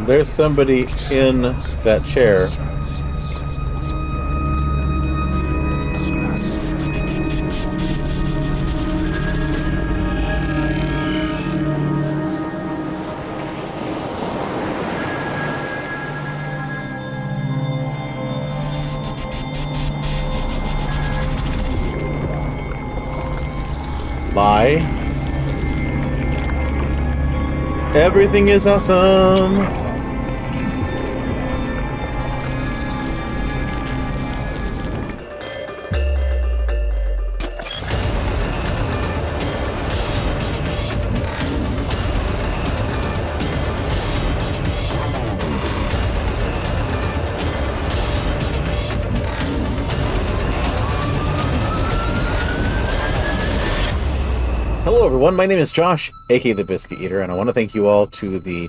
There's somebody in that chair. Lie. Everything is awesome. Hello everyone, my name is Josh, aka the Biscuit Eater, and I want to thank you all to the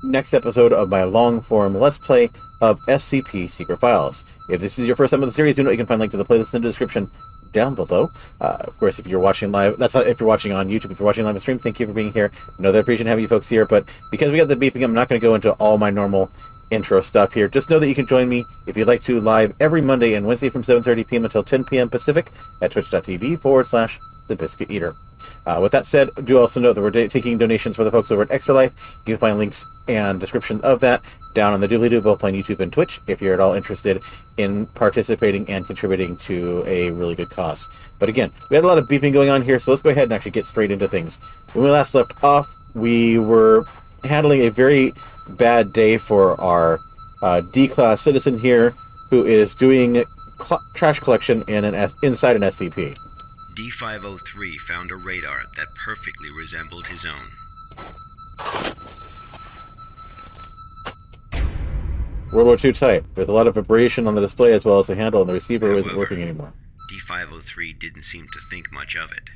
next episode of my long-form Let's Play of SCP Secret Files. If this is your first time of the series, you know you can find a link to the playlist in the description down below. Of course, if you're watching live, that's not if you're watching on YouTube. If you're watching live stream, thank you for being here. I know that I appreciate having you folks here, but because we got the beeping, I'm not going to go into all my normal intro stuff here. Just know that you can join me if you'd like to live every Monday and Wednesday from 7:30 p.m. until 10 p.m. Pacific at twitch.tv/the Biscuit Eater. With that said, do also note that we're taking donations for the folks over at Extra Life. You can find links and description of that down on the doobly-doo, both on YouTube and Twitch, if you're at all interested in participating and contributing to a really good cause. But again, we had a lot of beeping going on here, so let's go ahead and actually get straight into things. When we last left off, we were handling a very bad day for our D-class citizen here, who is doing trash collection in inside an SCP. D503 found a radar that perfectly resembled his own. World War II type, with a lot of vibration on the display as well as the handle, and the receiver isn't working anymore. D503 didn't seem to think much of it.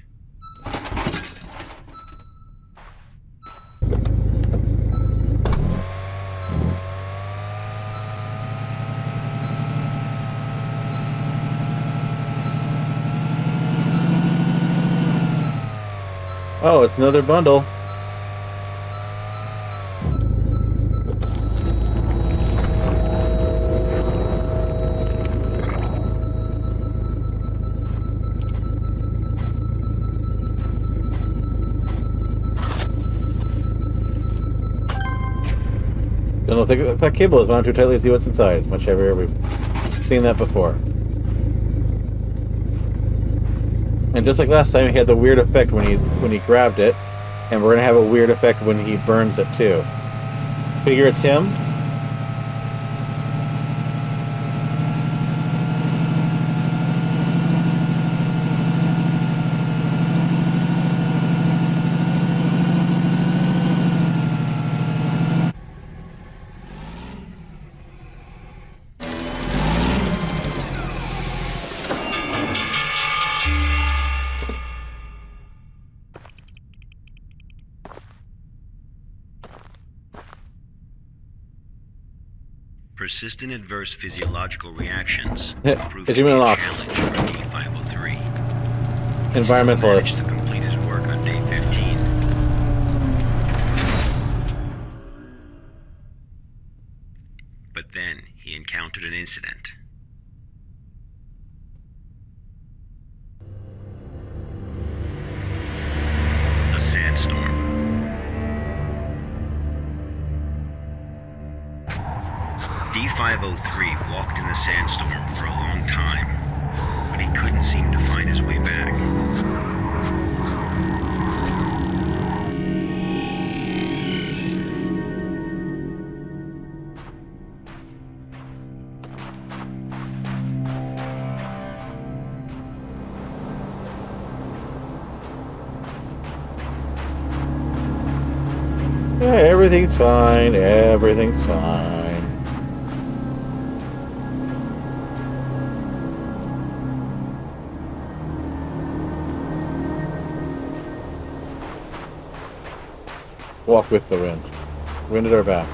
Oh, it's another bundle. Don't know if that cable is wound too tightly to see what's inside. It's much heavier. We've seen that before. And just like last time, he had the weird effect when he grabbed it, and we're gonna have a weird effect when he burns it too. Figure it's him. Persistent adverse physiological reactions proved Did to you be mean a off? challenge for D503. Environmentalist. He managed to complete his work on day 15. But then he encountered an incident. A sandstorm. D503 walked in the sandstorm for a long time, but he couldn't seem to find his way back. Yeah, everything's fine. Everything's fine. Walk with the wind. Wind at our back.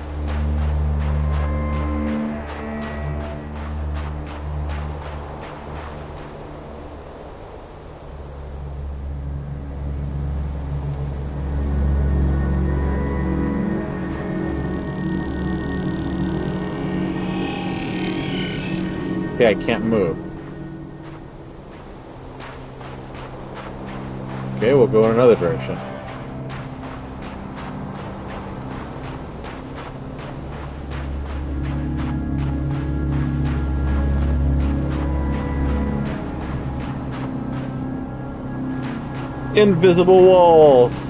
Okay, I can't move. Okay, we'll go in another direction. Invisible walls.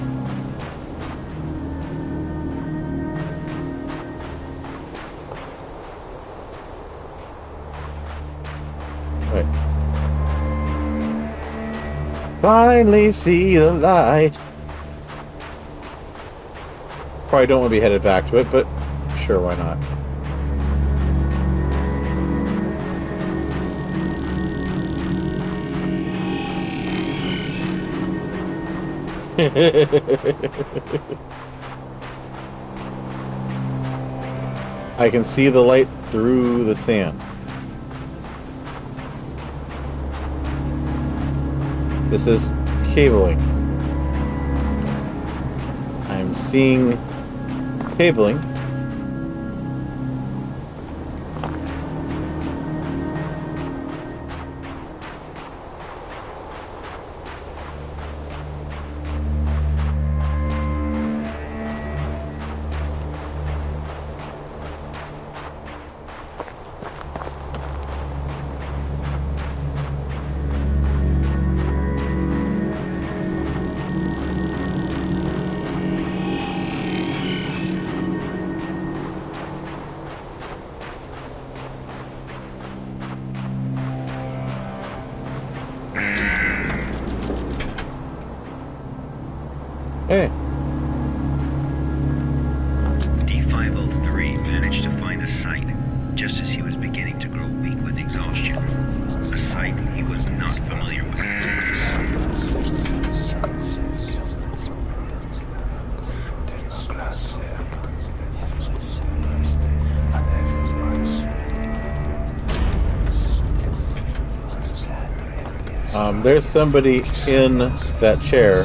Wait. Finally see the light. Probably don't want to be headed back to it, but sure, why not? I can see the light through the sand. This is cabling. I'm seeing cabling. Hey. D503 managed to find a site just as he was beginning to grow weak with exhaustion. A site he was not familiar with. There's somebody in that chair.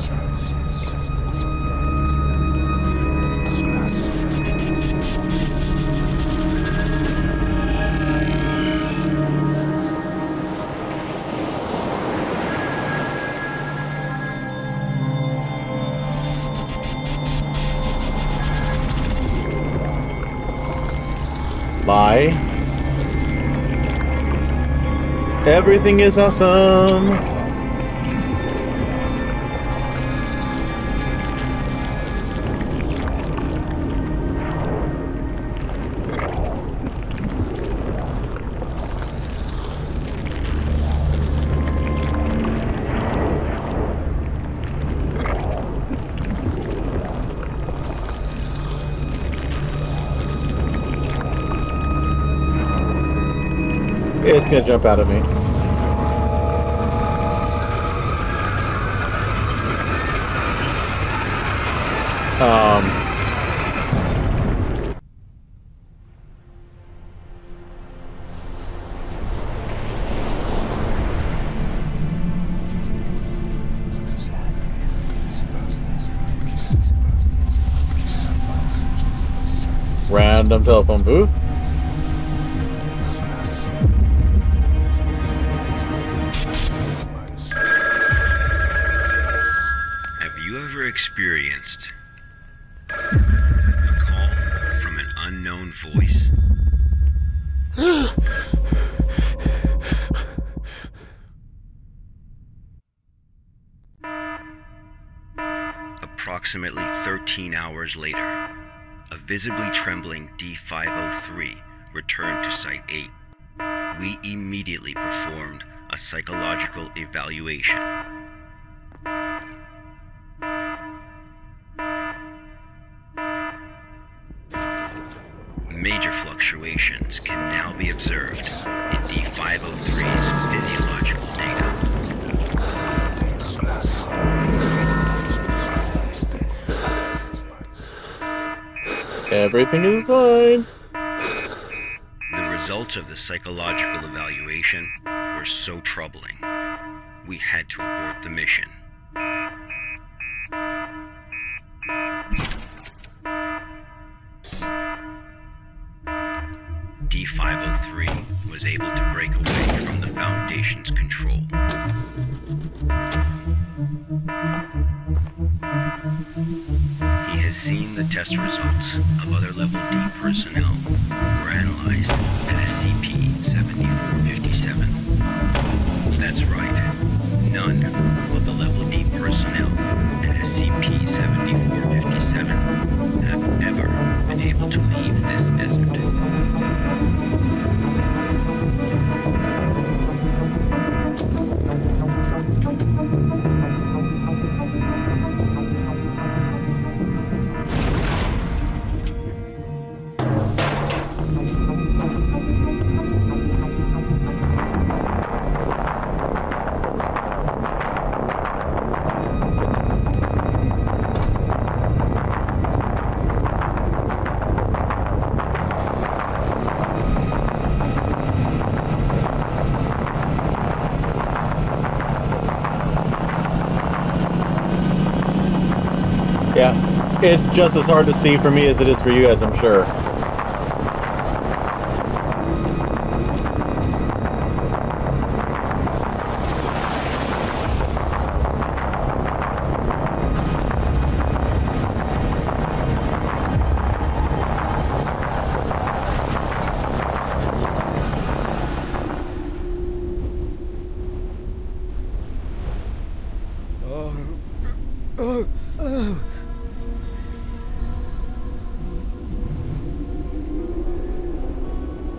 Lie. Everything is awesome. It's gonna jump out at me. Random telephone booth. Experienced a call from an unknown voice. Approximately 13 hours later, a visibly trembling D503 returned to Site 8. We immediately performed a psychological evaluation. Major fluctuations can now be observed in D503's physiological data. Everything is fine. The results of the psychological evaluation were so troubling, we had to abort the mission. D503 was able to break away from the Foundation's control. He has seen the test results of other Level D personnel who were analyzed at SCP-7457. That's right. None of the Level D personnel at SCP-7457 have ever been able to leave this desert. Yeah, it's just as hard to see for me as it is for you guys, I'm sure.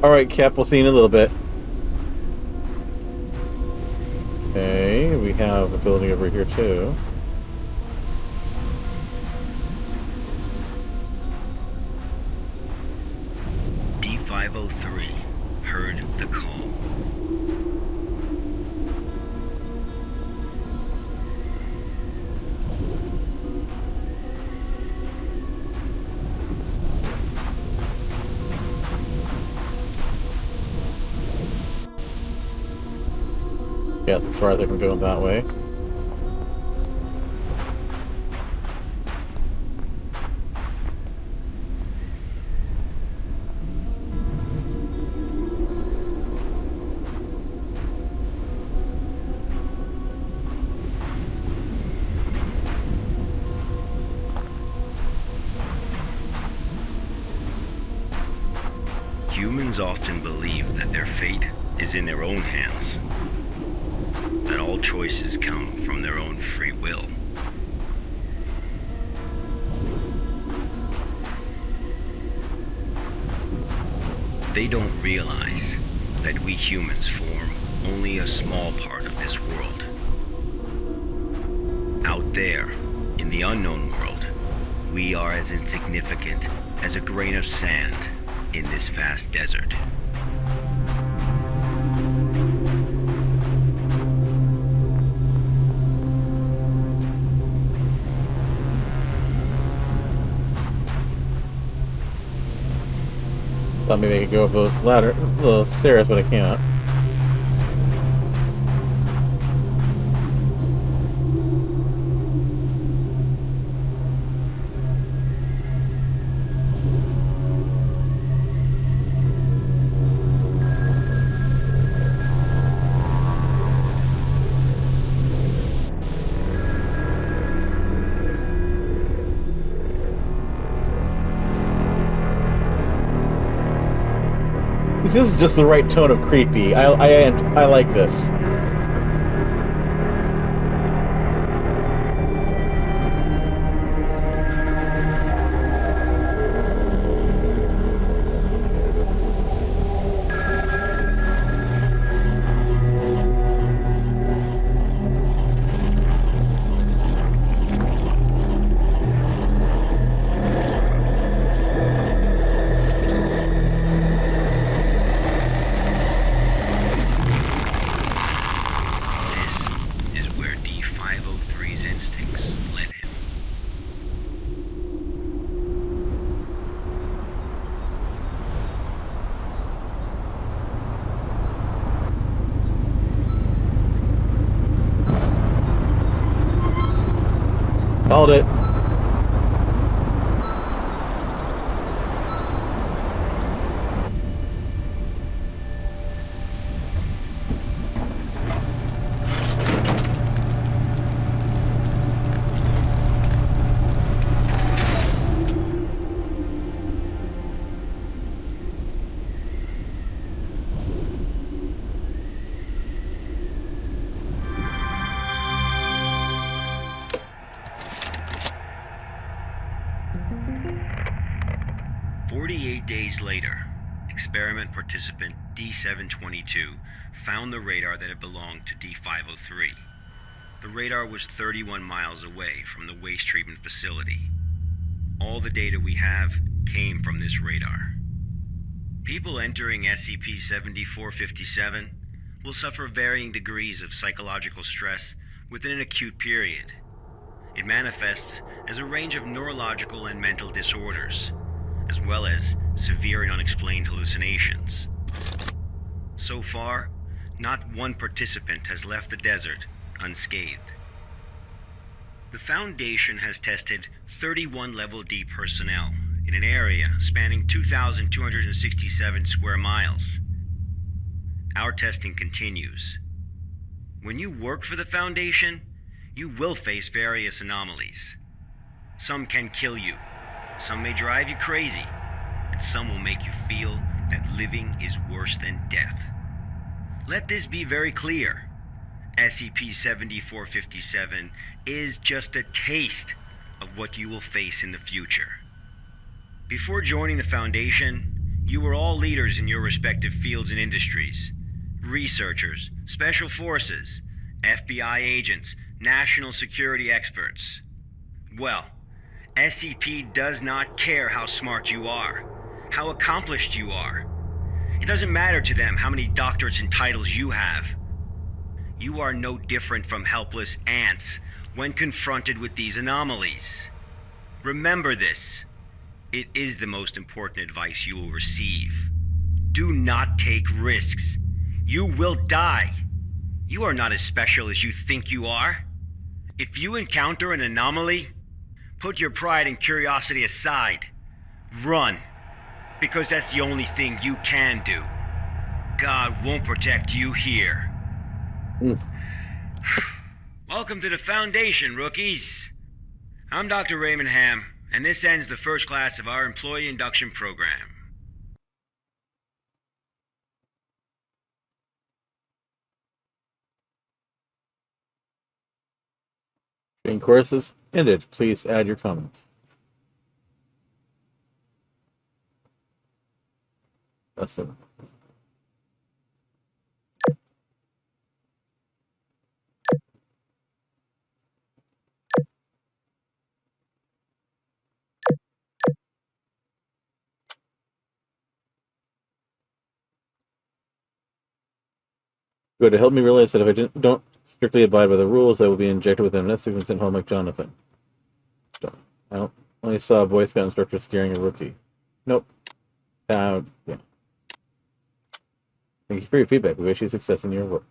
Alright, Cap, we'll see you in a little bit. Okay, we have a building over here, too. D503 heard the call. Yes, as far as I can go that way. Humans often believe that their fate is in their own hands, that all choices come from their own free will. They don't realize that we humans form only a small part of this world. Out there, in the unknown world, we are as insignificant as a grain of sand in this vast desert. Thought maybe I could go up those stairs, but I can't. This is just the right tone of creepy. I like this. Called it. later, experiment participant D722 found the radar that had belonged to D503. The radar was 31 miles away from the waste treatment facility. All the data we have came from this radar. People entering SCP-7457 will suffer varying degrees of psychological stress within an acute period. It manifests as a range of neurological and mental disorders, as well as severe and unexplained hallucinations. So far, not one participant has left the desert unscathed. The Foundation has tested 31 Level D personnel in an area spanning 2,267 square miles. Our testing continues. When you work for the Foundation, you will face various anomalies. Some can kill you, some may drive you crazy, and some will make you feel that living is worse than death. Let this be very clear. SCP-7457 is just a taste of what you will face in the future. Before joining the Foundation, you were all leaders in your respective fields and industries. Researchers, special forces, FBI agents, national security experts. Well, SCP does not care how smart you are, how accomplished you are. It doesn't matter to them how many doctorates and titles you have. You are no different from helpless ants when confronted with these anomalies. Remember this. It is the most important advice you will receive. Do not take risks. You will die. You are not as special as you think you are. If you encounter an anomaly, put your pride and curiosity aside. Run, because that's the only thing you can do. God won't protect you here. Welcome to the Foundation, rookies. I'm Dr. Raymond Ham, and this ends the first class of our employee induction program. Training courses ended. Please add your comments. That's it. Good to help me realize that if I don't strictly abide by the rules, I will be injected with amnesty and sent home like Jonathan. I only saw a Boy Scout instructor scaring a rookie. Nope. Yeah. Thank you for your feedback. We wish you success in your work.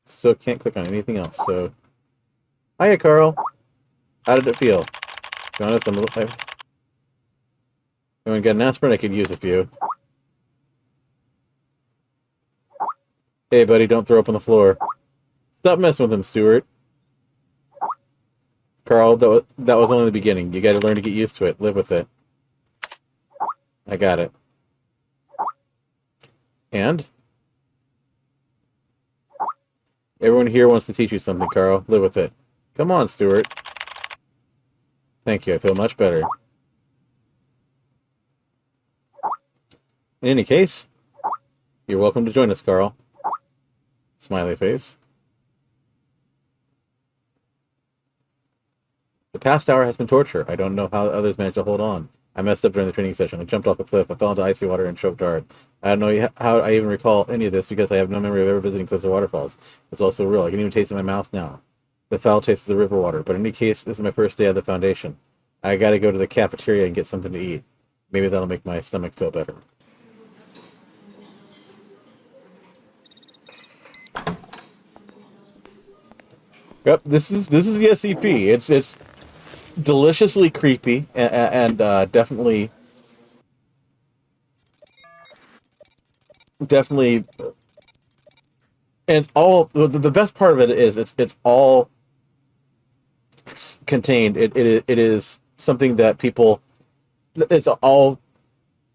So can't click on anything else. So, hiya, Carl. How did it feel? To be honest, anyone got an aspirin? I could use a few. Hey, buddy, don't throw up on the floor. Stop messing with him, Stuart. Carl, that was only the beginning. You gotta learn to get used to it. Live with it. I got it. And? Everyone here wants to teach you something, Carl. Live with it. Come on, Stuart. Thank you. I feel much better. In any case, you're welcome to join us, Carl. Smiley face. The past hour has been torture. I don't know how others managed to hold on. I messed up during the training session. I jumped off a cliff. I fell into icy water and choked hard. I don't know how I even recall any of this because I have no memory of ever visiting cliffs or waterfalls. It's all so real. I can even taste it in my mouth now. The foul taste of the river water. But in any case, this is my first day at the Foundation. I gotta go to the cafeteria and get something to eat. Maybe that'll make my stomach feel better. Yep, this is the SCP. It's deliciously creepy and definitely. And it's all the best part of it is it's all contained. It is something that people. It's all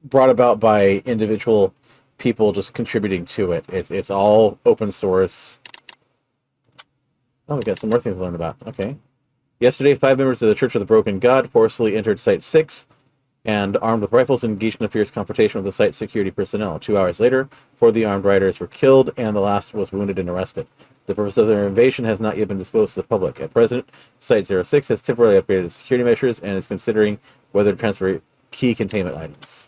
brought about by individual people just contributing to it. It's all open source. Oh, we got some more things to learn about. Okay. Yesterday, 5 members of the Church of the Broken God forcefully entered Site 6 and armed with rifles engaged in a fierce confrontation with the site security personnel. 2 hours later, 4 of the armed rioters were killed and the last was wounded and arrested. The purpose of their invasion has not yet been disclosed to the public. At present, Site-06 has temporarily upgraded its security measures and is considering whether to transfer key containment items.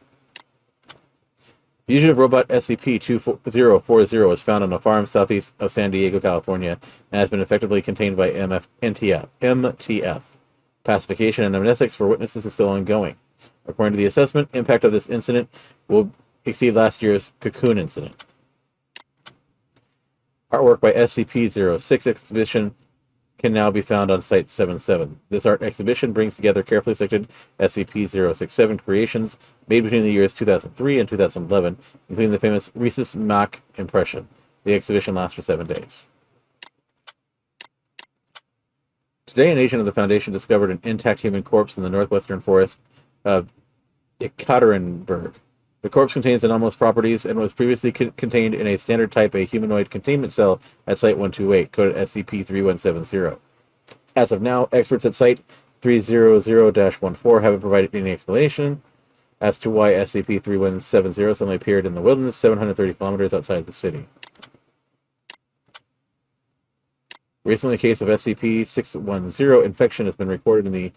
Fugitive robot SCP-2040 was found on a farm southeast of San Diego, California, and has been effectively contained by MTF. Pacification and amnestics for witnesses is still ongoing. According to the assessment, impact of this incident will exceed last year's Cocoon incident. Artwork by SCP-06 exhibition can now be found on Site-77. This art exhibition brings together carefully selected SCP-067 creations made between the years 2003 and 2011, including the famous Rhesus Mac impression. The exhibition lasts for 7 days. Today, an agent of the Foundation discovered an intact human corpse in the northwestern forest of Ekaterinburg. The corpse contains anomalous properties and was previously contained in a standard type A humanoid containment cell at Site-128, coded SCP-3170. As of now, experts at Site-300-14 haven't provided any explanation as to why SCP-3170 suddenly appeared in the wilderness 730 kilometers outside the city. Recently, a case of SCP-610 infection has been reported in the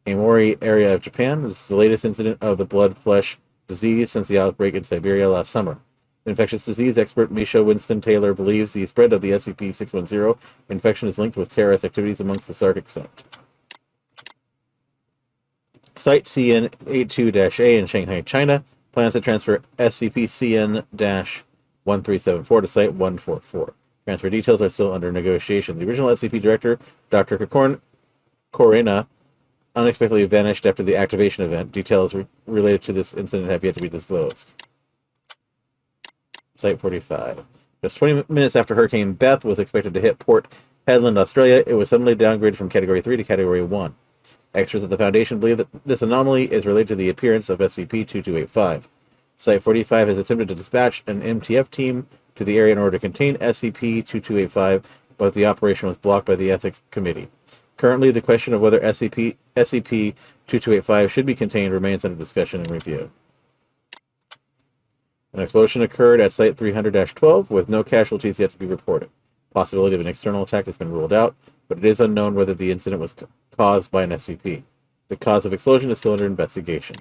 Aomori area of Japan. This is the latest incident of the blood-flesh disease since the outbreak in Siberia last summer. Infectious disease expert Misha Winston Taylor believes the spread of the SCP-610 infection is linked with terrorist activities amongst the Sarkic sect. Site CN82-A in Shanghai, China, plans to transfer SCP-CN-1374 to Site-144. Transfer details are still under negotiation. The original SCP director, Dr. Corena, unexpectedly vanished after the activation event. Details related to this incident have yet to be disclosed. Site-45. Just 20 minutes after Hurricane Beth was expected to hit Port Hedland, Australia, it was suddenly downgraded from Category 3 to Category 1. Experts at the Foundation believe that this anomaly is related to the appearance of SCP-2285. Site-45 has attempted to dispatch an MTF team to the area in order to contain SCP-2285, but the operation was blocked by the Ethics Committee. Currently, the question of whether SCP-2285 should be contained remains under discussion and review. An explosion occurred at Site-300-12, with no casualties yet to be reported. Possibility of an external attack has been ruled out, but it is unknown whether the incident was caused by an SCP. The cause of explosion is still under investigation.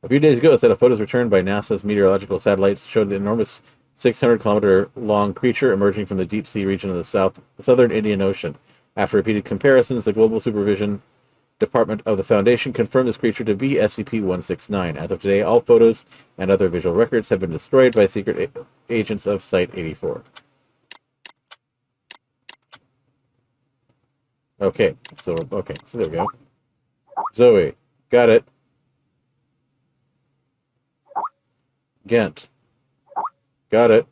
A few days ago, a set of photos returned by NASA's meteorological satellites showed the enormous 600-kilometer-long creature emerging from the deep-sea region of the southern Indian Ocean. After repeated comparisons, the Global Supervision Department of the Foundation confirmed this creature to be SCP-169. As of today, all photos and other visual records have been destroyed by secret agents of Site-84. Okay, so there we go. Zoe, got it. Ghent, got it.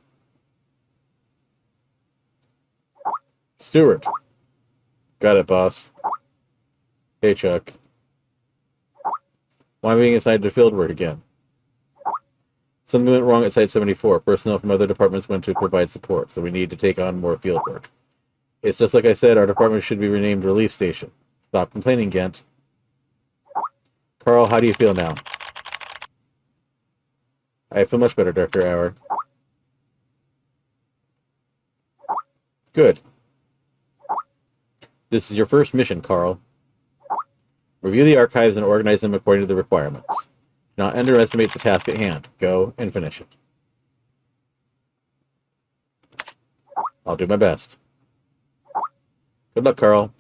Stewart, got it, boss. Hey, Chuck. Why am I being assigned to field work again? Something went wrong at Site-74. Personnel from other departments went to provide support, so we need to take on more field work. It's just like I said, our department should be renamed Relief Station. Stop complaining, Ghent. Carl, how do you feel now? I feel much better, Dr. Auer. Good. This is your first mission, Carl. Review the archives and organize them according to the requirements. Do not underestimate the task at hand. Go and finish it. I'll do my best. Good luck, Carl.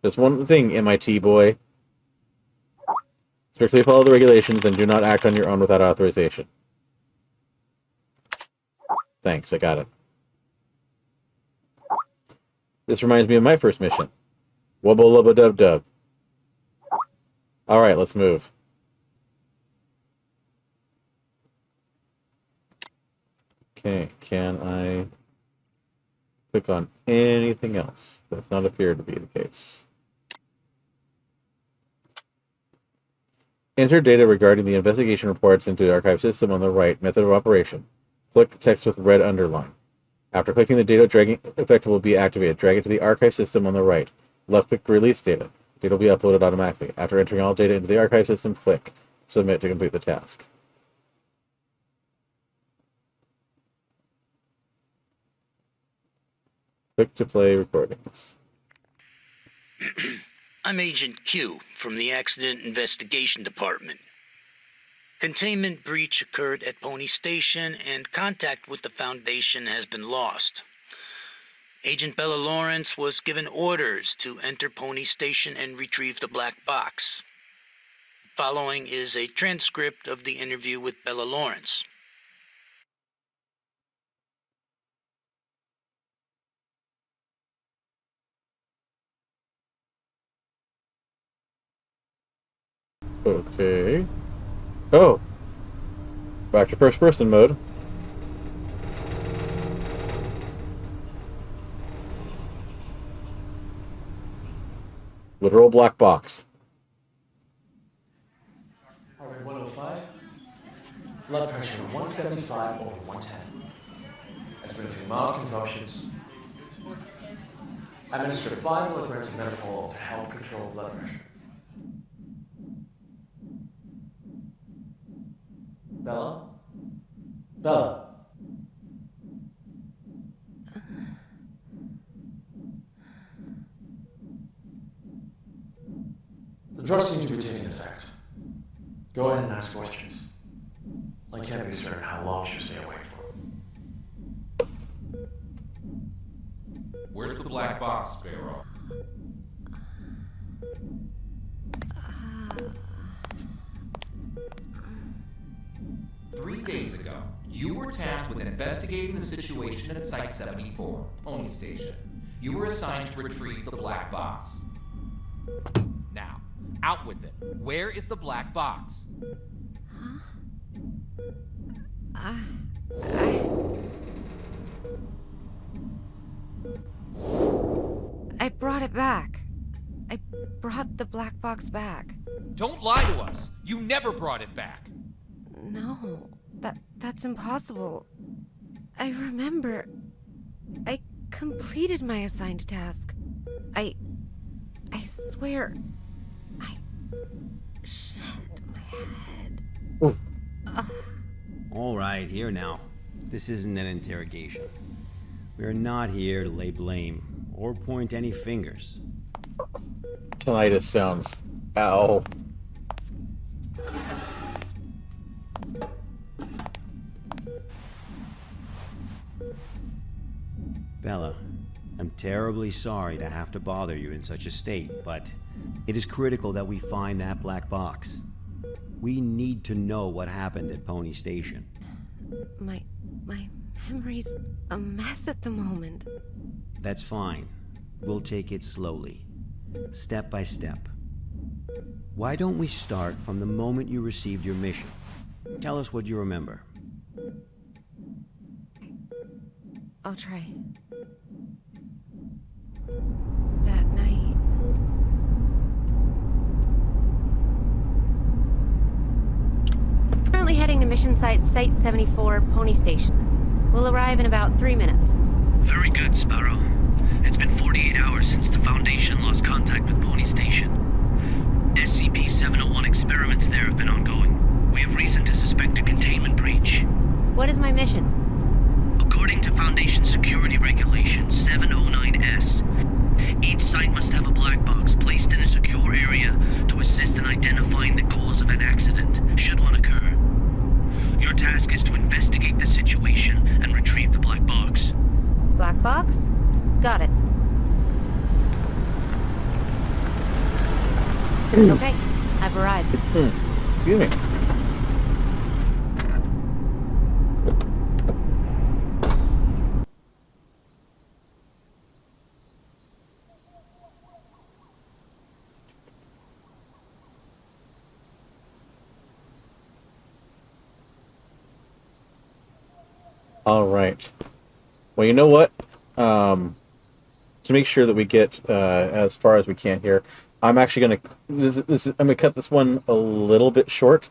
Just one thing, MIT boy. Strictly follow the regulations and do not act on your own without authorization. Thanks, I got it. This reminds me of my first mission. Wubba lubba dub dub. Alright, let's move. Okay, can I click on anything else? Does not appear to be the case. Enter data regarding the investigation reports into the archive system on the right. Method of operation. Click text with red underline. After clicking the data, dragging effect will be activated. Drag it to the archive system on the right. Left-click release data. Data will be uploaded automatically. After entering all data into the archive system, click Submit to complete the task. Click to play recordings. I'm Agent Q from the Accident Investigation Department. Containment breach occurred at Pony Station and contact with the Foundation has been lost. Agent Bella Lawrence was given orders to enter Pony Station and retrieve the black box. Following is a transcript of the interview with Bella Lawrence. Okay. Oh! Back to first person mode. Literal black box. Heart rate 105. Blood pressure 175 over 110. Experiencing mild convulsions. Administer 5 milligrams of metformin to help control blood pressure. Bella? Bella? The drugs seem to be taking effect. Go ahead and ask questions. I can't be certain how long she'll stay awake for. Where's the black box, Sparrow? Three days ago, you were tasked with investigating the situation at Site-74, Pony Station. You were assigned to retrieve the black box. Now, out with it. Where is the black box? I brought it back. I brought the black box back. Don't lie to us! You never brought it back! No, that's impossible. I remember. I completed my assigned task. I swear. Shit, my head. All right, here now. This isn't an interrogation. We're not here to lay blame or point any fingers. Tinnitus sounds. Ow. Bella, I'm terribly sorry to have to bother you in such a state, but it is critical that we find that black box. We need to know what happened at Pony Station. My memory's a mess at the moment. That's fine. We'll take it slowly, step by step. Why don't we start from the moment you received your mission? Tell us what you remember. I'll try. That night. Currently heading to mission site Site-74, Pony Station. We'll arrive in about 3 minutes. Very good, Sparrow. It's been 48 hours since the Foundation lost contact with Pony Station. SCP-701 experiments there have been ongoing. We have reason to suspect a containment breach. What is my mission? According to Foundation Security Regulation 709S, each site must have a black box placed in a secure area to assist in identifying the cause of an accident, should one occur. Your task is to investigate the situation and retrieve the black box. Black box? Got it. Okay, I've arrived. Excuse me. All right. Well, you know what? To make sure that we get as far as we can here, I'm actually going to I'm going to cut this one a little bit short.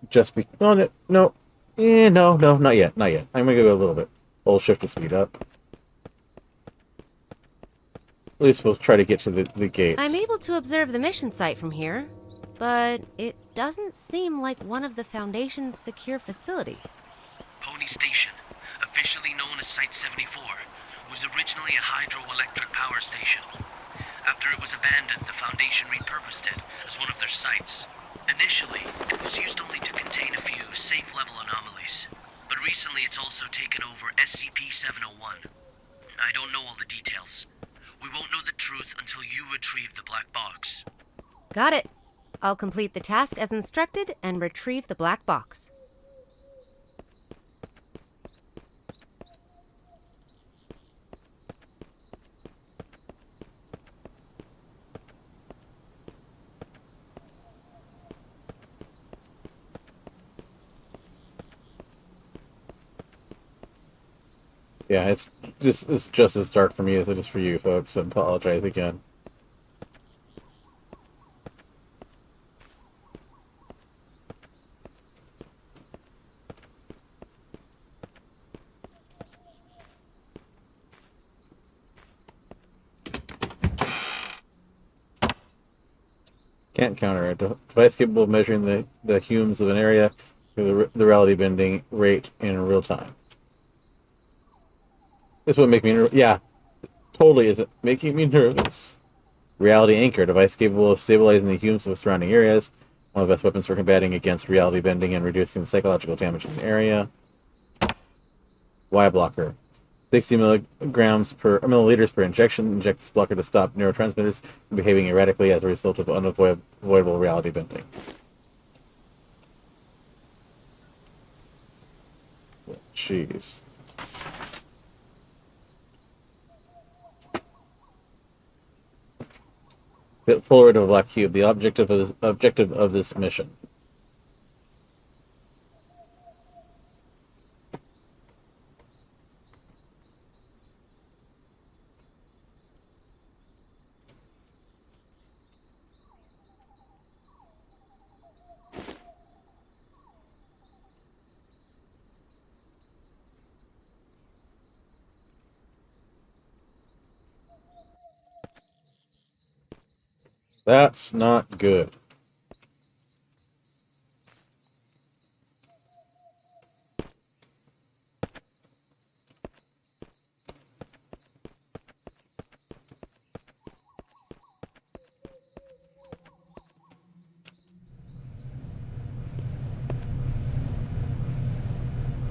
Just be no, not yet. I'm going to go a little bit. We'll shift the speed up. least we'll try to get to the gates. I'm able to observe the mission site from here, but it doesn't seem like one of the Foundation's secure facilities. Pony Station, officially known as Site 74, was originally a hydroelectric power station. After it was abandoned, the Foundation repurposed it as one of their sites. Initially, it was used only to contain a few safe-level anomalies, but recently it's also taken over SCP-701. I don't know all the details. We won't know the truth until you retrieve the black box. Got it. I'll complete the task as instructed and retrieve the black box. Yeah, it's just as dark for me as it is for you folks. I apologize again. Can't counter it. Device capable of measuring the humes of an area through the reality bending rate in real time. This would make me yeah, totally isn't making me nervous. Reality anchor, device capable of stabilizing the humes of surrounding areas. One of the best weapons for combating against reality bending and reducing the psychological damage in the area. Y blocker, 60 milliliters per injection. Inject this blocker to stop neurotransmitters from behaving erratically as a result of unavoidable reality bending. Jeez. Polaroid of a black cube, the objective of this mission. That's not good.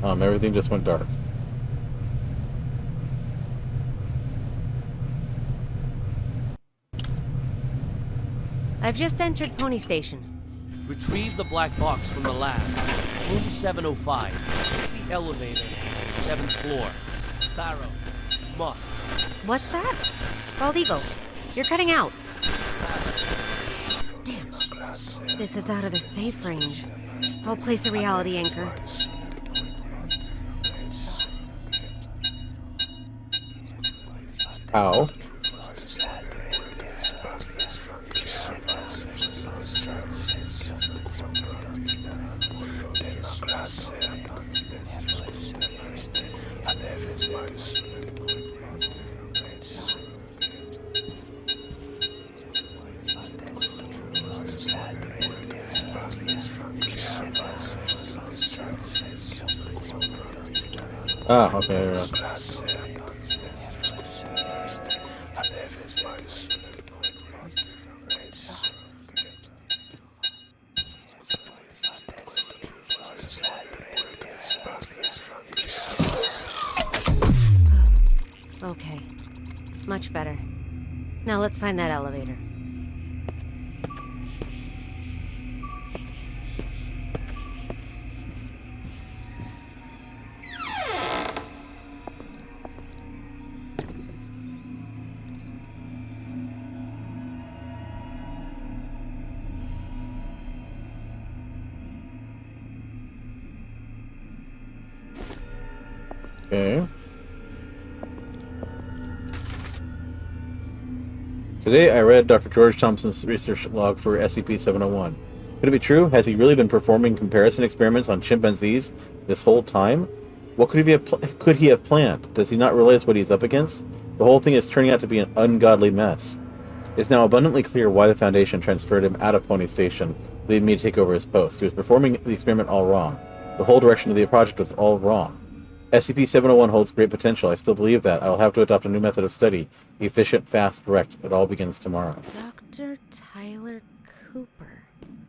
Everything just went dark. I've just entered Pony Station. Retrieve the black box from the lab. Room 705. Take the elevator. 7th floor. Sparrow. Must. What's that? Bald Eagle, you're cutting out. Damn. This is out of the safe range. I'll place a reality anchor. Ow. Ah, okay, there we go. Okay. Much better. Now let's find that elevator. Okay. Today I read Dr. George Thompson's research log for SCP-701. Could it be true? Has he really been performing comparison experiments on chimpanzees this whole time? What could he have planned? Does he not realize what he's up against? The whole thing is turning out to be an ungodly mess. It's now abundantly clear why the Foundation transferred him out of Pony Station, leaving me to take over his post. He was performing the experiment all wrong. The whole direction of the project was all wrong. SCP-701 holds great potential. I still believe that. I will have to adopt a new method of study. Efficient, fast, direct. It all begins tomorrow. Dr. Tyler Cooper.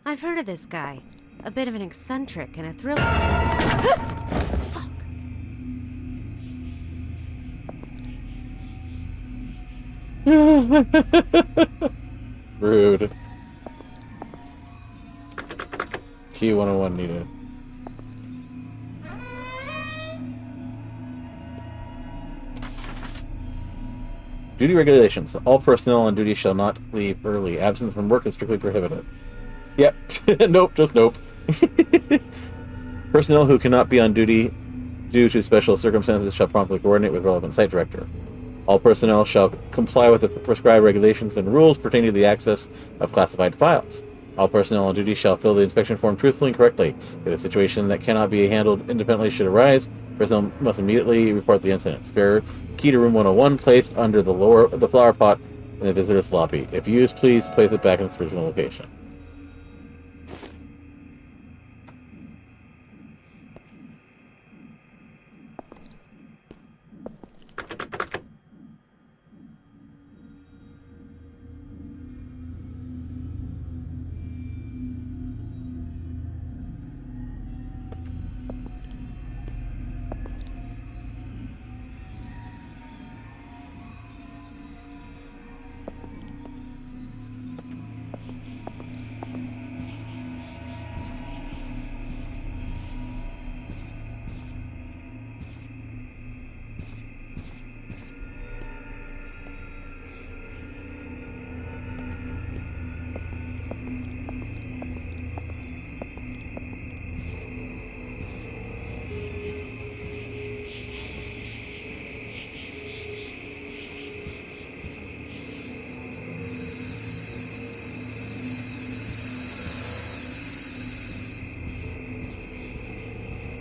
I've heard of this guy. A bit of an eccentric and a thrill seeker. Fuck. Rude. Key 101 needed. Duty regulations. All personnel on duty shall not leave early. Absence from work is strictly prohibited. Yep. Nope, just nope. Personnel who cannot be on duty due to special circumstances shall promptly coordinate with relevant site director. All personnel shall comply with the prescribed regulations and rules pertaining to the access of classified files. All personnel on duty shall fill the inspection form truthfully and correctly. If a situation that cannot be handled independently should arise, personnel must immediately report the incident. Spare key to room 101 placed under the flower pot in the visitor's lobby. If used, please place it back in its original location.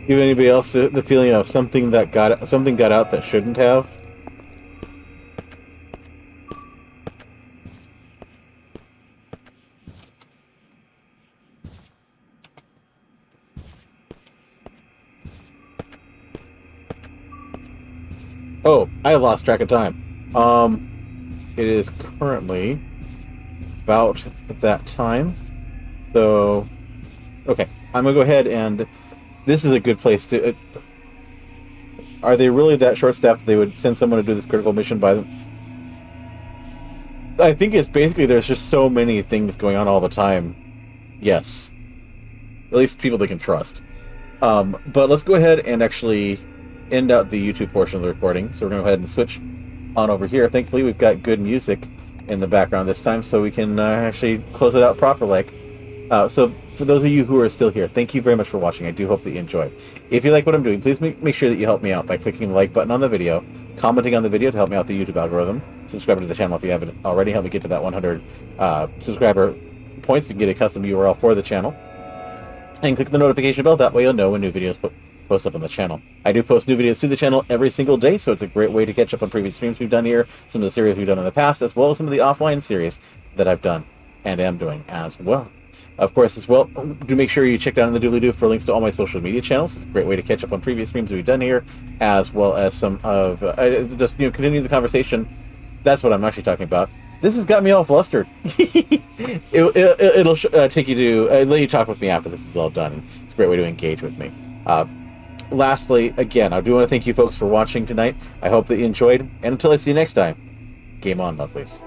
Give anybody else the feeling of something got out that shouldn't have? Oh, I lost track of time. It is currently about that time. So, okay, I'm gonna go ahead and. This is a good place to... are they really that short-staffed that they would send someone to do this critical mission by them? I think it's basically there's just so many things going on all the time. Yes. At least people they can trust. But let's go ahead and actually end out the YouTube portion of the recording. So we're going to go ahead and switch on over here. Thankfully, we've got good music in the background this time, so we can actually close it out proper like. So for those of you who are still here, thank you very much for watching. I do hope that you enjoyed. If you like what I'm doing, please make sure that you help me out by clicking the like button on the video, commenting on the video to help me out the YouTube algorithm, subscribing to the channel if you haven't already, help me get to that 100 subscriber points. You can get a custom URL for the channel. And click the notification bell, that way you'll know when new videos post up on the channel. I do post new videos to the channel every single day, so it's a great way to catch up on previous streams we've done here, some of the series we've done in the past, as well as some of the offline series that I've done and am doing as well. Of course, as well, do make sure you check down in the doobly-doo for links to all my social media channels. It's a great way to catch up on previous streams we've done here, as well as some of just continuing the conversation. That's what I'm actually talking about. This has got me all flustered. It'll take you to let you talk with me after this is all done. And it's a great way to engage with me. Lastly, again, I do want to thank you folks for watching tonight. I hope that you enjoyed, and until I see you next time, game on, lovelies.